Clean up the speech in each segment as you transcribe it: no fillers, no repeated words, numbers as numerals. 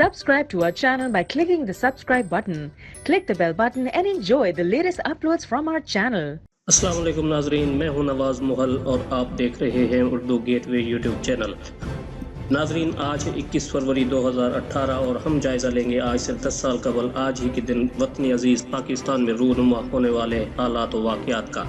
Subscribe to our channel by clicking the subscribe button. Click the bell button and enjoy the latest uploads from our channel. السلام علیکم ناظرین، میں ہوں نواز محل اور آپ دیکھ رہے ہیں اردو گیٹ وے یوٹیوب چینل۔ ناظرین، آج ہے 21 فروری 2018 اور ہم جائزہ لیں گے آج سے 10 سال قبل آج ہی کے دن وطن عزیز پاکستان میں رونما ہونے والے حالات و واقعات کا۔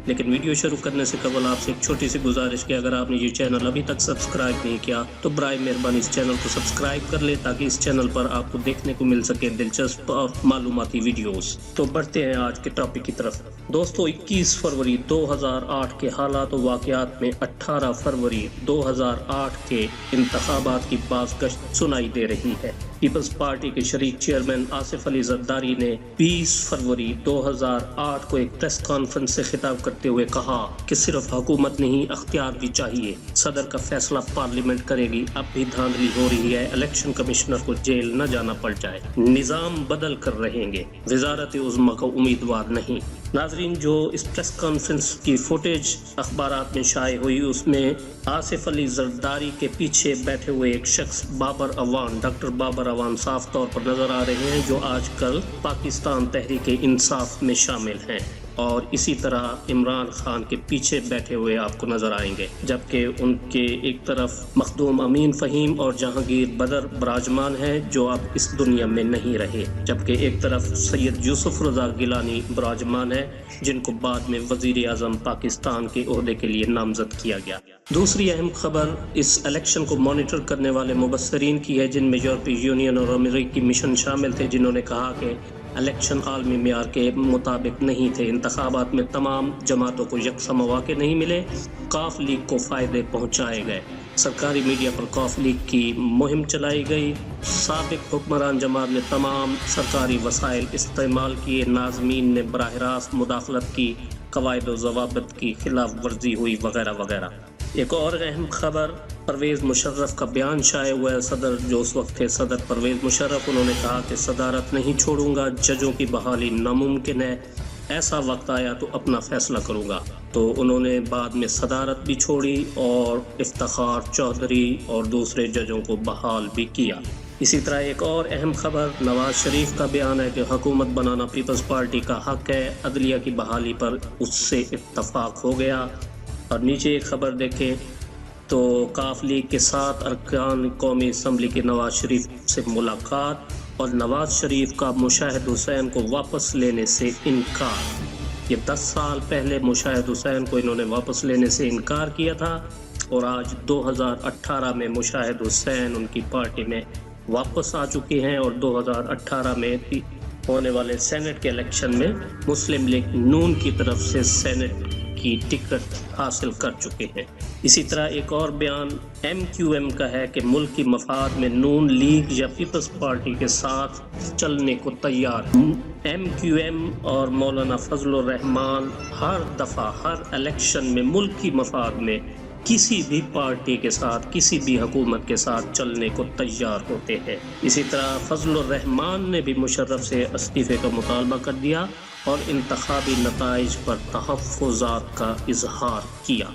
لیکن ویڈیو شروع کرنے سے قبل آپ سے ایک چھوٹی سی گزارش کہ اگر آپ نے یہ چینل ابھی تک سبسکرائب نہیں کیا تو برائے مہربانی اس چینل کو سبسکرائب کر لیں تاکہ اس چینل پر آپ کو دیکھنے کو مل سکے دلچسپ اور معلوماتی ویڈیوز۔ تو بڑھتے ہیں آج کے ٹاپک کی طرف۔ دوستو، 21 فروری 2008 کے حالات و واقعات میں 18 فروری 2008 کے انتخابات کی بازگشت سنائی دے رہی ہے۔ پیپلز پارٹی کے شریک چیئرمین آصف علی زرداری نے 20 فروری 2008 کو ایک پریس کانفرنس سے خطاب کرتے ہوئے کہا کہ صرف حکومت نہیں، اختیار بھی چاہیے۔ صدر کا فیصلہ پارلیمنٹ کرے گی، اب بھی دھاندلی ہو رہی ہے، الیکشن کمشنر کو جیل نہ جانا پڑ جائے، نظام بدل کر رہیں گے، وزارت عظمیٰ کو امیدوار نہیں۔ ناظرین، جو اس پریس کانفرنس کی فوٹیج اخبارات میں شائع ہوئی اس میں آصف علی زرداری کے پیچھے بیٹھے ہوئے ایک شخص بابر اعوان، ڈاکٹر بابر اعوان صاف طور پر نظر آ رہے ہیں، جو آج کل پاکستان تحریک انصاف میں شامل ہیں، اور اسی طرح عمران خان کے پیچھے بیٹھے ہوئے آپ کو نظر آئیں گے، جبکہ ان کے ایک طرف مخدوم امین فہیم اور جہانگیر بدر براجمان ہیں جو اب اس دنیا میں نہیں رہے، جبکہ ایک طرف سید یوسف رضا گیلانی براجمان ہے جن کو بعد میں وزیر اعظم پاکستان کے عہدے کے لیے نامزد کیا گیا۔ دوسری اہم خبر اس الیکشن کو مانیٹر کرنے والے مبصرین کی ہے، جن میں یورپی یونین اور امریکی مشن شامل تھے، جنہوں نے کہا کہ الیکشن عالمی معیار کے مطابق نہیں تھے، انتخابات میں تمام جماعتوں کو یکساں مواقع نہیں ملے، قاف لیگ کو فائدے پہنچائے گئے، سرکاری میڈیا پر قاف لیگ کی مہم چلائی گئی، سابق حکمران جماعت نے تمام سرکاری وسائل استعمال کیے، ناظمین نے براہ راست مداخلت کی، قواعد و ضوابط کی خلاف ورزی ہوئی، وغیرہ وغیرہ۔ ایک اور اہم خبر، پرویز مشرف کا بیان شائع ہوا ہے۔ صدر جو اس وقت تھے صدر پرویز مشرف، انہوں نے کہا کہ صدارت نہیں چھوڑوں گا، ججوں کی بحالی ناممکن ہے، ایسا وقت آیا تو اپنا فیصلہ کروں گا۔ تو انہوں نے بعد میں صدارت بھی چھوڑی اور افتخار چودھری اور دوسرے ججوں کو بحال بھی کیا۔ اسی طرح ایک اور اہم خبر، نواز شریف کا بیان ہے کہ حکومت بنانا پیپلز پارٹی کا حق ہے، عدلیہ کی بحالی پر اس سے اتفاق ہو گیا۔ اور نیچے ایک خبر دیکھیں تو قاف لیگ کے 7 ارکان قومی اسمبلی کے نواز شریف سے ملاقات اور نواز شریف کا مشاہد حسین کو واپس لینے سے انکار۔ یہ 10 سال پہلے مشاہد حسین کو انہوں نے واپس لینے سے انکار کیا تھا، اور آج 2018 میں مشاہد حسین ان کی پارٹی میں واپس آ چکے ہیں، اور 2018 میں ہونے والے سینٹ کے الیکشن میں مسلم لیگ نون کی طرف سے سینٹ کی ٹکٹ حاصل کر چکے ہیں۔ اسی طرح ایک اور بیان ایم کیو ایم کا ہے کہ ملک کی مفاد میں نون لیگ یا پیپلز پارٹی کے ساتھ چلنے کو تیار۔ ایم کیو ایم اور مولانا فضل الرحمان ہر دفعہ ہر الیکشن میں ملک کی مفاد میں کسی بھی پارٹی کے ساتھ، کسی بھی حکومت کے ساتھ چلنے کو تیار ہوتے ہیں۔ اسی طرح فضل الرحمان نے بھی مشرف سے استعفے کا مطالبہ کر دیا اور انتخابی نتائج پر تحفظات کا اظہار کیا۔